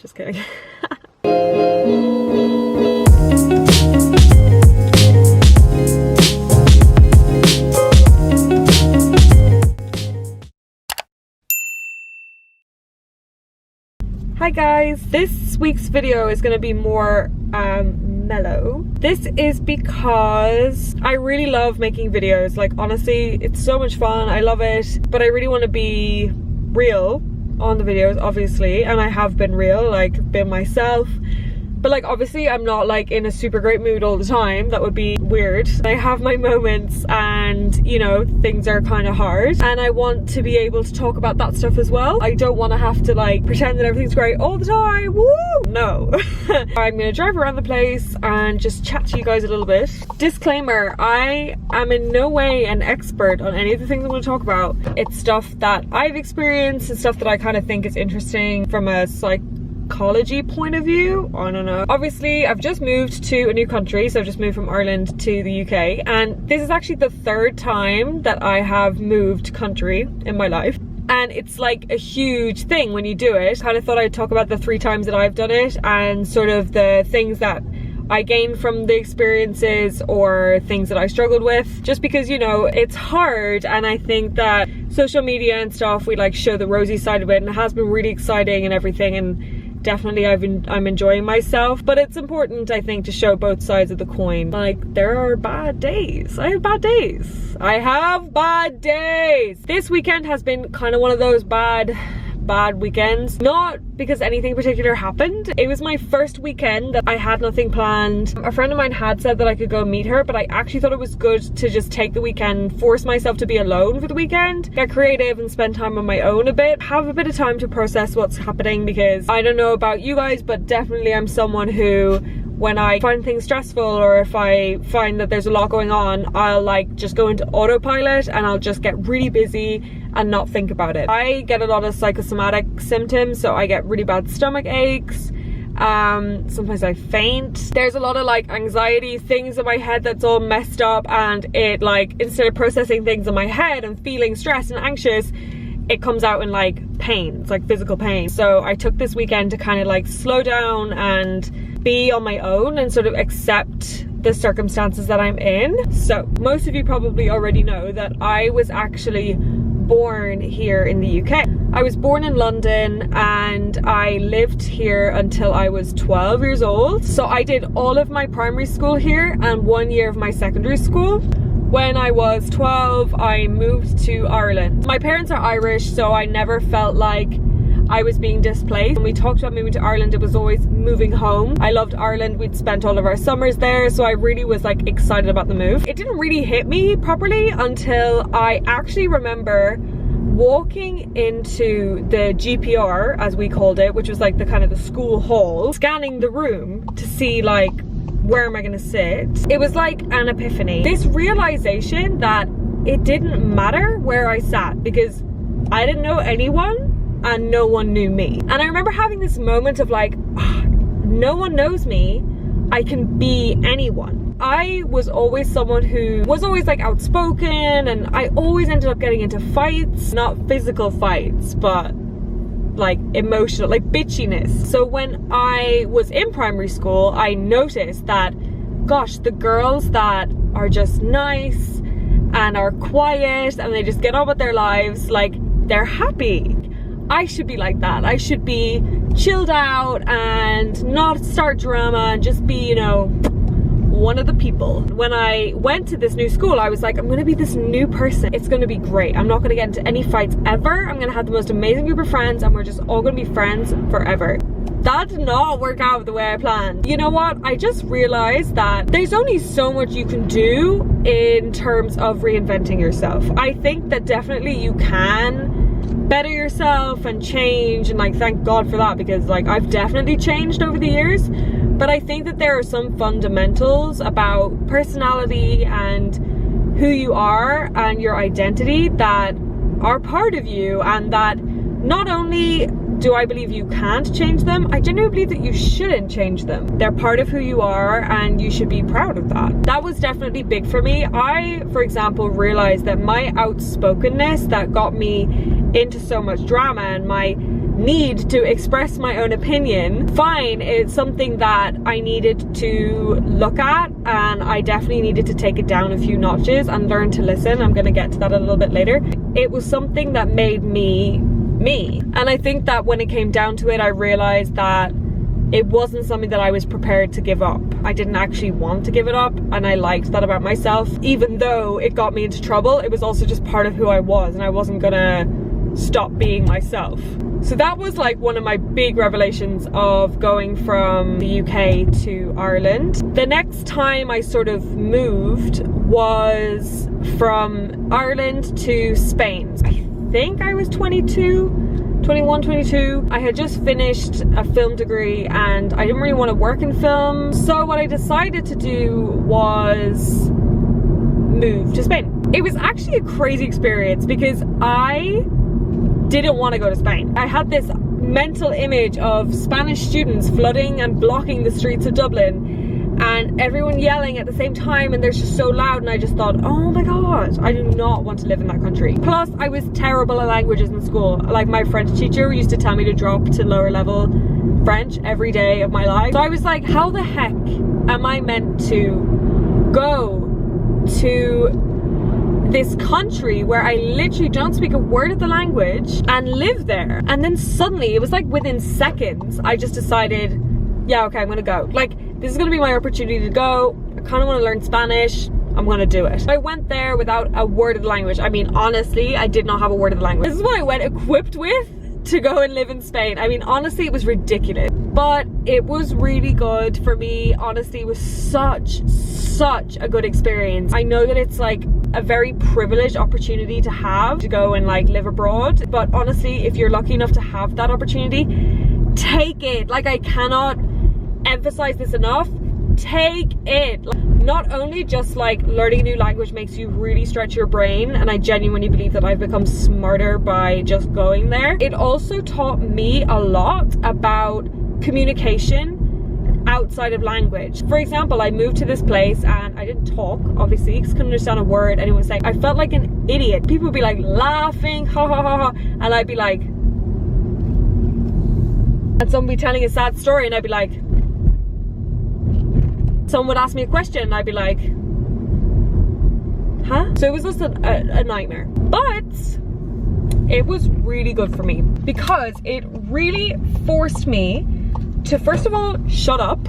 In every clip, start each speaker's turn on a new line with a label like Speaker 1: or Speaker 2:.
Speaker 1: Just kidding. Hi guys, this week's video is going to be more mellow. This is because I really love making videos. Like, honestly, it's so much fun. I love it, but I really want to be real on the videos, obviously, and I have been real, like been myself. But like, obviously I'm not like in a super great mood all the time. That would be weird. I have my moments and, you know, things are kind of hard, and I want to be able to talk about that stuff as well. I don't want to have to like pretend that everything's great all the time. Woo! No. I'm gonna drive around the place and just chat to you guys a little bit. Disclaimer, I am in no way an expert on any of the things I'm going to talk about. It's stuff that I've experienced and stuff that I kind of think is interesting from a psychology point of view. I don't know. Obviously, I've just moved to a new country, so I've just moved from Ireland to the UK, and this is actually the third time that I have moved country in my life. And it's like a huge thing when you do it. Kind of thought I'd talk about the 3 times that I've done it and sort of the things that I gained from the experiences or things that I struggled with, just because, you know, it's hard, and I think that social media and stuff, we like show the rosy side of it, and it has been really exciting and everything, and definitely I'm enjoying myself, but it's important, I think, to show both sides of the coin. Like, there are bad days. I have bad days. I have bad days. This weekend has been kind of one of those bad weekends. Not because anything particular happened. It was my first weekend that I had nothing planned. A friend of mine had said that I could go meet her, but I actually thought it was good to just take the weekend, force myself to be alone for the weekend, get creative and spend time on my own a bit, have a bit of time to process what's happening, because I don't know about you guys, but definitely I'm someone who, when I find things stressful or if I find that there's a lot going on, I'll like just go into autopilot and I'll just get really busy and not think about it. I get a lot of psychosomatic symptoms, so I get really bad stomach aches. Sometimes I faint. There's a lot of like anxiety things in my head that's all messed up, and it like, instead of processing things in my head and feeling stressed and anxious, it comes out in like pain. It's like physical pain. So I took this weekend to kind of like slow down and be on my own and sort of accept the circumstances that I'm in. So most of you probably already know that I was actually born here in the UK. I was born in London and I lived here until I was 12 years old. So I did all of my primary school here and 1 year of my secondary school. When I was 12, I moved to Ireland. My parents are Irish, so I never felt like I was being displaced. When we talked about moving to Ireland, it was always moving home. I loved Ireland. We'd spent all of our summers there, so I really was like excited about the move. It didn't really hit me properly until I actually remember walking into the GPR, as we called it, which was like the kind of the school hall, scanning the room to see like, where am I gonna sit? It was like an epiphany. This realization that it didn't matter where I sat because I didn't know anyone and no one knew me. And I remember having this moment of like, no one knows me. I can be anyone. I was always someone who was always like outspoken, and I always ended up getting into fights, not physical fights, but like emotional, like bitchiness. So when I was in primary school, I noticed that, gosh, the girls that are just nice and are quiet and they just get on with their lives, like, they're happy. I should be like that. I should be chilled out and not start drama and just be, you know, one of the people. When I went to this new school, I was like, I'm gonna be this new person. It's gonna be great. I'm not gonna get into any fights ever. I'm gonna have the most amazing group of friends and we're just all gonna be friends forever. That did not work out the way I planned. You know what? I just realized that there's only so much you can do in terms of reinventing yourself. I think that definitely you can better yourself and change, and like, thank God for that, because like, I've definitely changed over the years. But I think that there are some fundamentals about personality and who you are and your identity that are part of you, and that not only do I believe you can't change them, I genuinely believe that you shouldn't change them. They're part of who you are and you should be proud of that. That was definitely big for me. I, for example, realized that my outspokenness that got me into so much drama and my need to express my own opinion, fine. It's something that I needed to look at, and I definitely needed to take it down a few notches and learn to listen. I'm gonna get to that a little bit later. It was something that made me me. And I think that when it came down to it, I realized that it wasn't something that I was prepared to give up. I didn't actually want to give it up, and I liked that about myself. Even though it got me into trouble, it was also just part of who I was, and I wasn't gonna stop being myself. So that was like one of my big revelations of going from the UK to Ireland. The next time I sort of moved was from Ireland to Spain. I think I was 21, 22. I had just finished a film degree and I didn't really want to work in film. So what I decided to do was move to Spain. It was actually a crazy experience because I didn't want to go to Spain. I had this mental image of Spanish students flooding and blocking the streets of Dublin and everyone yelling at the same time, and they're just so loud, and I just thought, oh my god, I do not want to live in that country. Plus I was terrible at languages in school. Like, my French teacher used to tell me to drop to lower level French every day of my life. So I was like, how the heck am I meant to go to this country where I literally don't speak a word of the language and live there? And then suddenly, it was like within seconds, I just decided, yeah, okay, I'm gonna go. Like, this is gonna be my opportunity to go. I kind of want to learn Spanish. I'm gonna do it. I went there without a word of the language. I mean, honestly, I did not have a word of the language. This is what I went equipped with to go and live in Spain. I mean, honestly, it was ridiculous, but it was really good for me. Honestly, it was such a good experience. I know that it's like a very privileged opportunity to have, to go and like live abroad, but honestly, if you're lucky enough to have that opportunity, take it. Like, I cannot emphasize this enough. Take it. Not only just like learning a new language makes you really stretch your brain, and I genuinely believe that I've become smarter by just going there, it also taught me a lot about communication outside of language. For example, I moved to this place and I didn't talk, obviously, because I couldn't understand a word anyone was saying. I felt like an idiot. People would be like laughing, ha ha ha ha, and I'd be like, and someone would be telling a sad story and I'd be like, someone would ask me a question and I'd be like, huh? So it was just a nightmare. But it was really good for me because it really forced me to, first of all, shut up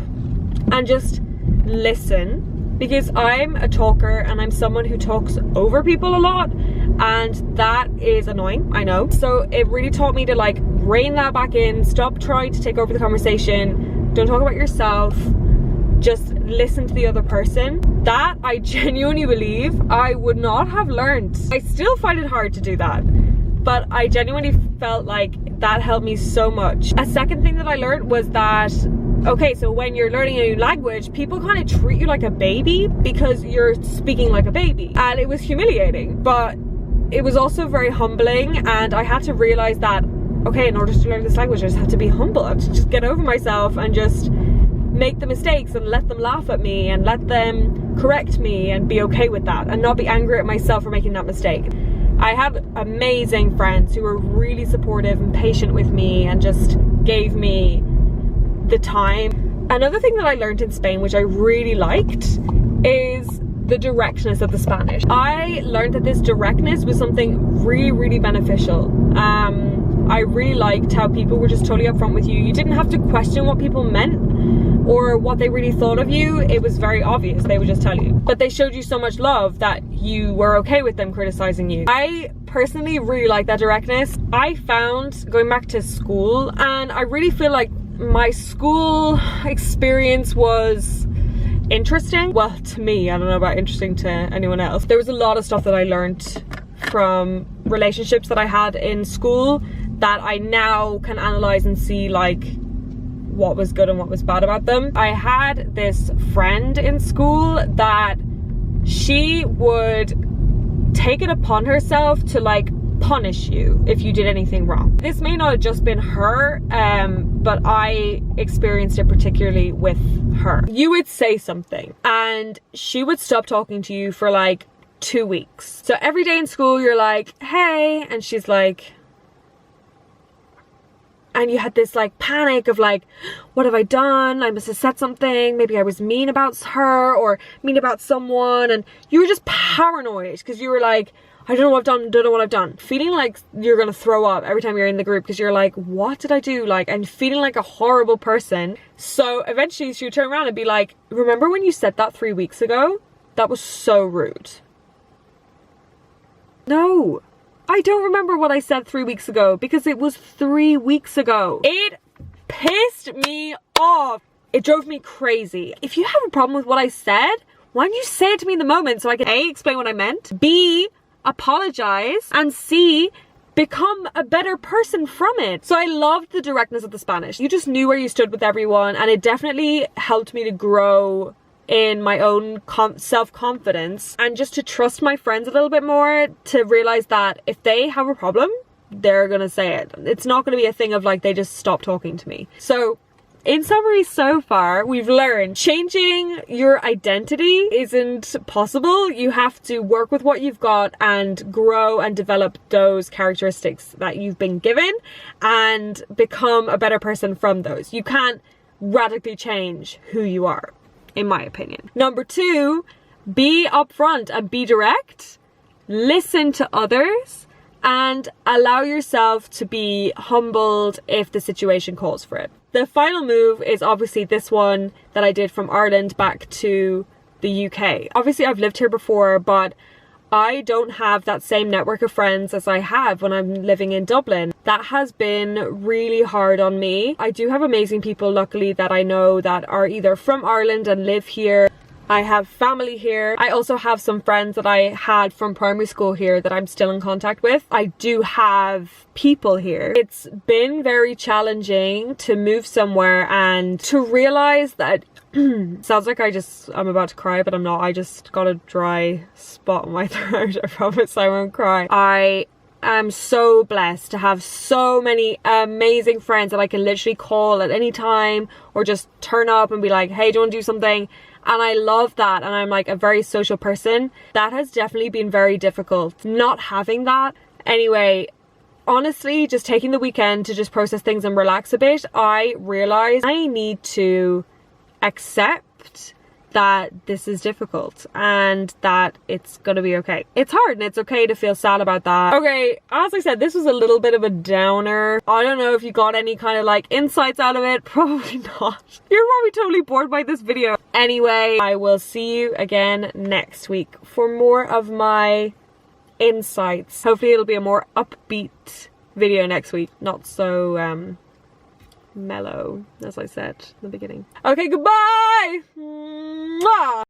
Speaker 1: and just listen, because I'm a talker and I'm someone who talks over people a lot, and that is annoying, I know. So it really taught me to like rein that back in, stop trying to take over the conversation, don't talk about yourself, just listen to the other person. That I genuinely believe I would not have learned. I still find it hard to do that, but I genuinely felt like that helped me so much. A second thing that I learned was that, okay, so when you're learning a new language, people kind of treat you like a baby because you're speaking like a baby, and it was humiliating, but it was also very humbling. And I had to realize that, okay, in order to learn this language, I just had to be humble. I had to just get over myself and just make the mistakes and let them laugh at me and let them correct me and be okay with that and not be angry at myself for making that mistake. I had amazing friends who were really supportive and patient with me and just gave me the time. Another thing that I learned in Spain, which I really liked, is the directness of the Spanish. I learned that this directness was something really beneficial. I really liked how people were just totally upfront with you. You didn't have to question what people meant or what they really thought of you. It was very obvious. They would just tell you. But they showed you so much love that you were okay with them criticizing you. I personally really like that directness. I found going back to school, and I really feel like my school experience was interesting. Well, to me, I don't know about interesting to anyone else. There was a lot of stuff that I learned from relationships that I had in school that I now can analyze and see like what was good and what was bad about them. I had this friend in school that she would take it upon herself to like punish you if you did anything wrong. This may not have just been her, but I experienced it particularly with her. You would say something and she would stop talking to you for like 2 weeks. So every day in school you're like, hey, and she's like, and you had this like panic of like, what have I done? I must have said something. Maybe I was mean about her or mean about someone, and you were just paranoid because you were like, I don't know what I've done, don't know what I've done. Feeling like you're gonna throw up every time you're in the group because you're like, what did I do? Like, and feeling like a horrible person. So eventually she would turn around and be like, remember when you said that 3 weeks ago? That was so rude. No, I don't remember what I said 3 weeks ago because it was 3 weeks ago. It pissed me off. It drove me crazy. If you have a problem with what I said, why don't you say it to me in the moment so I can A, explain what I meant, B, apologize, and C, become a better person from it. So I loved the directness of the Spanish. You just knew where you stood with everyone, and it definitely helped me to grow in my own self-confidence and just to trust my friends a little bit more, to realize that if they have a problem, they're gonna say it. It's not gonna be a thing of like they just stop talking to me. So in summary, so far, we've learned changing your identity isn't possible. You have to work with what you've got and grow and develop those characteristics that you've been given and become a better person from those. You can't radically change who you are, in my opinion. Number 2, be upfront and be direct. Listen to others and allow yourself to be humbled if the situation calls for it. The final move is obviously this one that I did from Ireland back to the UK. Obviously I've lived here before, but I don't have that same network of friends as I have when I'm living in Dublin. That has been really hard on me. I do have amazing people, luckily, that I know that are either from Ireland and live here. I have family here. I also have some friends that I had from primary school here that I'm still in contact with. I do have people here. It's been very challenging to move somewhere and to realize that sounds like I'm about to cry, but I'm not. I just got a dry spot on my throat. I promise I won't cry. I am so blessed to have so many amazing friends that I can literally call at any time or just turn up and be like, hey, do you want to do something? And I love that, and I'm like a very social person. That has definitely been very difficult, not having that. Anyway, honestly, just taking the weekend to just process things and relax a bit, I realized I need to accept that this is difficult and that it's gonna be okay. It's hard and it's okay to feel sad about that. Okay, as I said, this was a little bit of a downer. I don't know if you got any kind of like insights out of it. Probably not. You're probably totally bored by this video. Anyway, I will see you again next week for more of my insights. Hopefully it'll be a more upbeat video next week. Not so mellow, as I said in the beginning. Okay, goodbye! Mwah!